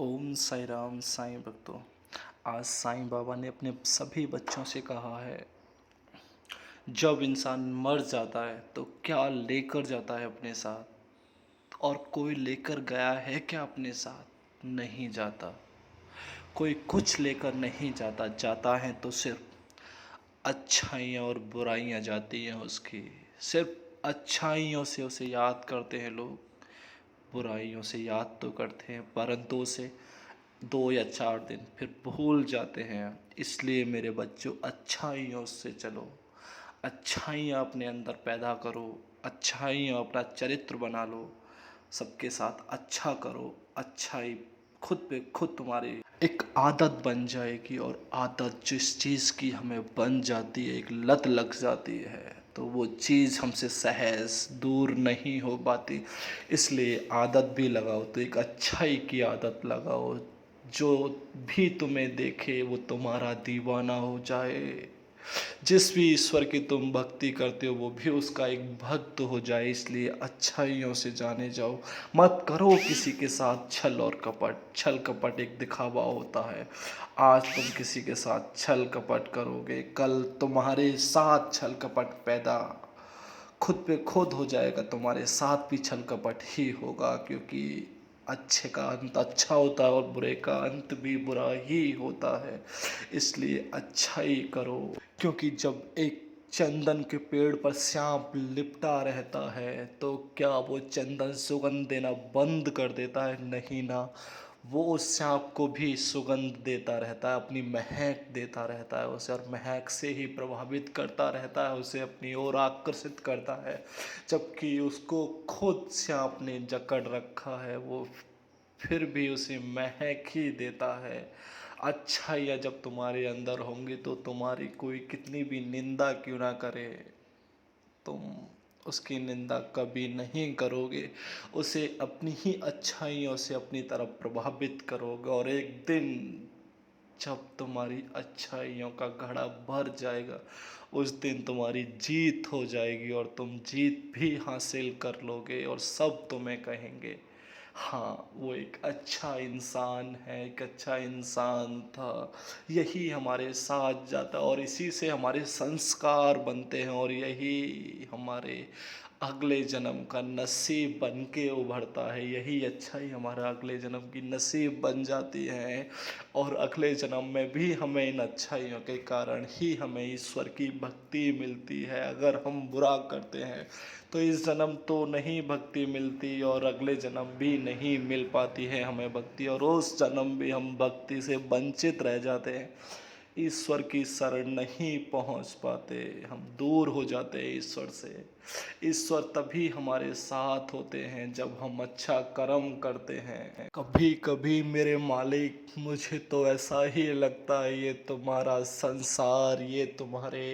ओम साई राम साईं भक्तों। आज साईं बाबा ने अपने सभी बच्चों से कहा है, जब इंसान मर जाता है तो क्या लेकर जाता है अपने साथ, और कोई लेकर गया है क्या अपने साथ? नहीं जाता। कोई कुछ लेकर नहीं जाता, जाता है तो सिर्फ अच्छाइयाँ और बुराइयाँ जाती हैं उसकी। सिर्फ अच्छाइयों से उसे याद करते हैं लोग, बुराइयों से याद तो करते हैं परंतु उसे 2 या 4 दिन फिर भूल जाते हैं। इसलिए मेरे बच्चों, अच्छाइयों से चलो, अच्छाइयाँ अपने अंदर पैदा करो, अच्छाइयाँ अपना चरित्र बना लो, सबके साथ अच्छा करो। अच्छाई खुद पे खुद तुम्हारी एक आदत बन जाएगी, और आदत जिस चीज़ की हमें बन जाती है, एक लत लग जाती है, तो वो चीज़ हमसे सहज दूर नहीं हो पाती। इसलिए आदत भी लगाओ तो एक अच्छाई की आदत लगाओ, जो भी तुम्हें देखे वो तुम्हारा दीवाना हो जाए। जिस भी ईश्वर की तुम भक्ति करते हो वो भी उसका एक भक्त हो जाए। इसलिए अच्छाइयों से जाने जाओ, मत करो किसी के साथ छल और कपट। छल कपट एक दिखावा होता है। आज तुम किसी के साथ छल कपट करोगे, कल तुम्हारे साथ छल कपट पैदा खुद पे खुद हो जाएगा, तुम्हारे साथ भी छल कपट ही होगा। क्योंकि अच्छे का अंत अच्छा होता है और बुरे का अंत भी बुरा ही होता है। इसलिए अच्छाई करो, क्योंकि जब एक चंदन के पेड़ पर सांप लिपटा रहता है तो क्या वो चंदन सुगंध देना बंद कर देता है? नहीं ना। वो उस सांप को भी सुगंध देता रहता है, अपनी महक देता रहता है उसे, और महक से ही प्रभावित करता रहता है, उसे अपनी ओर आकर्षित करता है। जबकि उसको खुद सांप ने जकड़ रखा है, वो फिर भी उसे महक ही देता है। अच्छाइयाँ जब तुम्हारे अंदर होंगी तो तुम्हारी कोई कितनी भी निंदा क्यों ना करे, तुम उसकी निंदा कभी नहीं करोगे। उसे अपनी ही अच्छाइयों से अपनी तरफ प्रभावित करोगे, और एक दिन जब तुम्हारी अच्छाइयों का घड़ा भर जाएगा, उस दिन तुम्हारी जीत हो जाएगी, और तुम जीत भी हासिल कर लोगे, और सब तुम्हें कहेंगे, हाँ वो एक अच्छा इंसान है, एक अच्छा इंसान था। यही हमारे साथ जाता है, और इसी से हमारे संस्कार बनते हैं, और यही हमारे अगले जन्म का नसीब बन के उभरता है। यही अच्छाई हमारा अगले जन्म की नसीब बन जाती है, और अगले जन्म में भी हमें इन अच्छाइयों के कारण ही हमें ईश्वर की भक्ति मिलती है। अगर हम बुरा करते हैं तो इस जन्म तो नहीं भक्ति मिलती, और अगले जन्म भी नहीं मिल पाती है हमें भक्ति, और उस जन्म भी हम भक्ति से वंचित रह जाते हैं। ईश्वर की शरण नहीं पहुंच पाते, हम दूर हो जाते हैं ईश्वर से। ईश्वर तभी हमारे साथ होते हैं जब हम अच्छा कर्म करते हैं। कभी कभी मेरे मालिक, मुझे तो ऐसा ही लगता है ये तुम्हारा संसार, ये तुम्हारे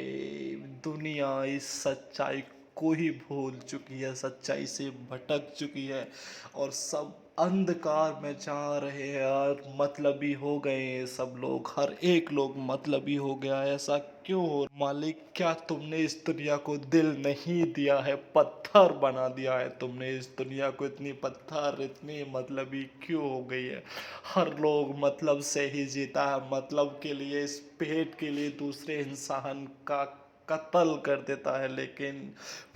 दुनिया इस सच्चाई को ही भूल चुकी है, सच्चाई से भटक चुकी है, और सब अंधकार में जा रहे हैं यार। मतलबी हो गए हैं सब लोग, हर एक लोग मतलबी हो गया है। ऐसा क्यों हो मालिक? क्या तुमने इस दुनिया को दिल नहीं दिया है, पत्थर बना दिया है तुमने इस दुनिया को? इतनी पत्थर, इतनी मतलबी क्यों हो गई है? हर लोग मतलब से ही जीता है, मतलब के लिए, इस पेट के लिए दूसरे इंसान का कत्ल कर देता है, लेकिन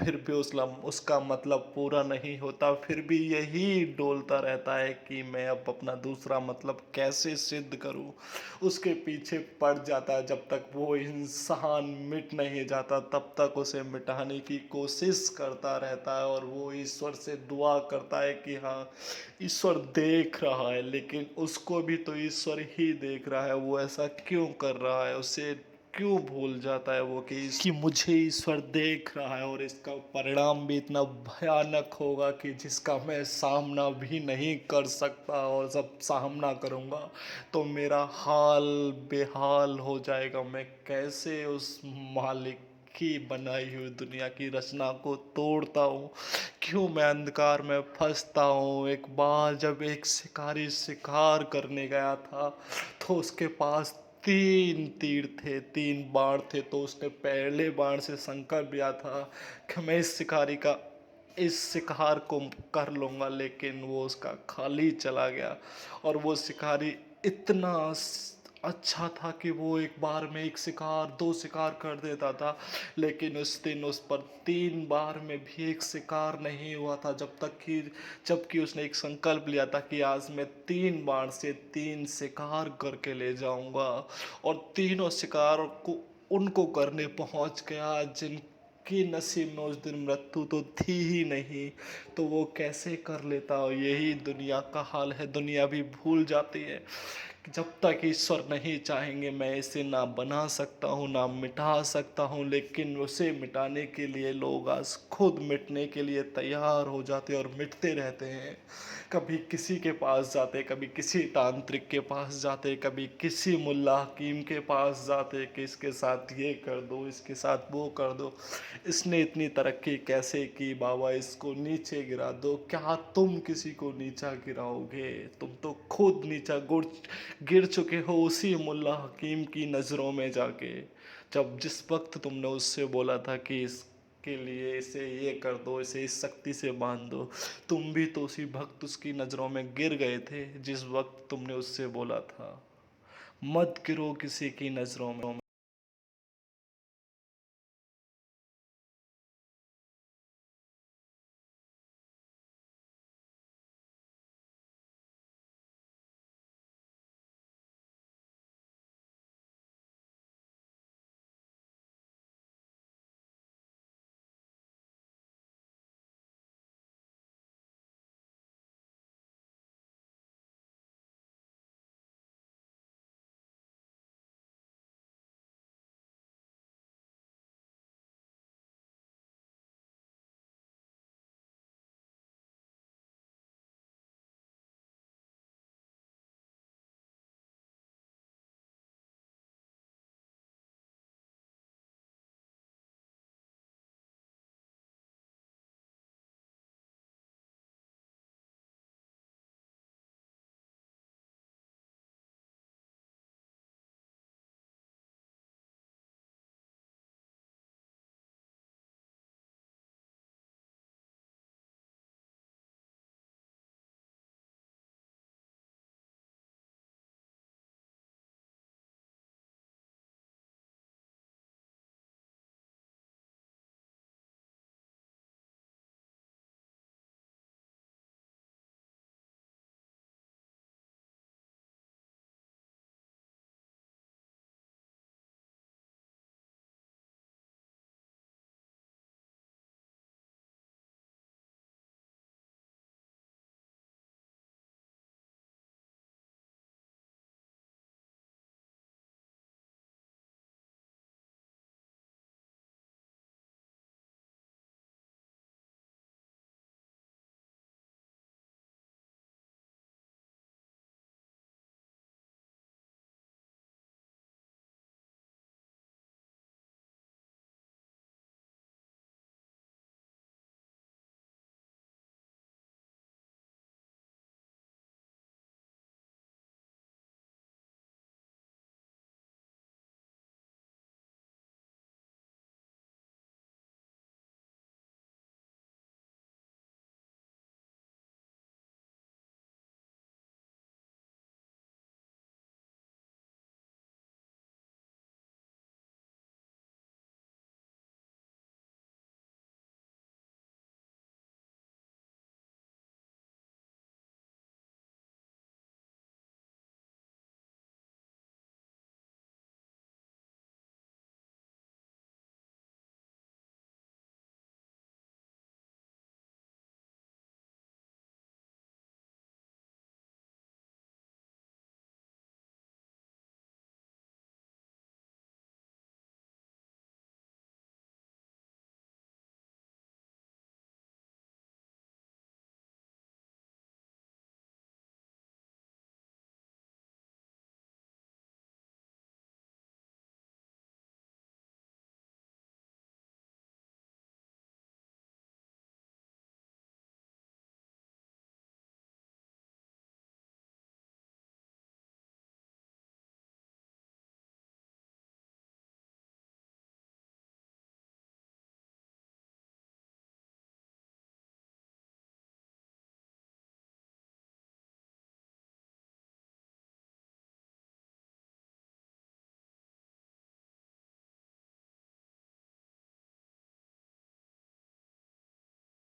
फिर भी उसका मतलब पूरा नहीं होता। फिर भी यही डोलता रहता है कि मैं अब अपना दूसरा मतलब कैसे सिद्ध करूं। उसके पीछे पड़ जाता है, जब तक वो इंसान मिट नहीं जाता तब तक उसे मिटाने की कोशिश करता रहता है, और वो ईश्वर से दुआ करता है कि हाँ ईश्वर देख रहा है, लेकिन उसको भी तो ईश्वर ही देख रहा है। वो ऐसा क्यों कर रहा है? उसे क्यों भूल जाता है वो कि मुझे ईश्वर देख रहा है, और इसका परिणाम भी इतना भयानक होगा कि जिसका मैं सामना भी नहीं कर सकता, और जब सामना करूँगा तो मेरा हाल बेहाल हो जाएगा। मैं कैसे उस मालिक की बनाई हुई दुनिया की रचना को तोड़ता हूँ? क्यों मैं अंधकार में फंसता हूँ? एक बार जब एक शिकारी शिकार करने गया था तो उसके पास 3 तीर थे, 3 बाण थे, तो उसने पहले बाण से संकल्प लिया था कि मैं इस शिकारी का इस शिकार को कर लूँगा, लेकिन वो उसका खाली चला गया। और वो शिकारी इतना अच्छा था कि वो एक बार में एक शिकार, 2 शिकार कर देता था, लेकिन उस दिन उस पर 3 बार में भी एक शिकार नहीं हुआ था, जबकि उसने एक संकल्प लिया था कि आज मैं 3 बार से 3 शिकार करके ले जाऊँगा। और तीनों शिकार को उनको करने पहुँच गया जिनके नसीब में उस दिन मृत्यु तो थी ही नहीं। तो वो कैसे कर लेता? और यही दुनिया का हाल है, दुनिया भी भूल जाती है कि जब तक ईश्वर नहीं चाहेंगे मैं इसे ना बना सकता हूँ ना मिटा सकता हूँ। लेकिन उसे मिटाने के लिए लोग आज खुद मिटने के लिए तैयार हो जाते और मिटते रहते हैं। कभी किसी के पास जाते, कभी किसी तांत्रिक के पास जाते, कभी किसी मुल्ला हकीम के पास जाते कि इसके साथ ये कर दो, इसके साथ वो कर दो, इसने इतनी तरक्की कैसे की बाबा, इसको नीचे गिरा दो। क्या तुम किसी को नीचा गिराओगे? तुम तो खुद नीचा गिर चुके हो उसी मुल्ला हकीम की नज़रों में जाके। जब जिस वक्त तुमने उससे बोला था कि इसके लिए इसे ये कर दो, इसे इस शक्ति से बांध दो, तुम भी तो उसी वक्त उसकी नज़रों में गिर गए थे जिस वक्त तुमने उससे बोला था। मत गिरो किसी की नज़रों में।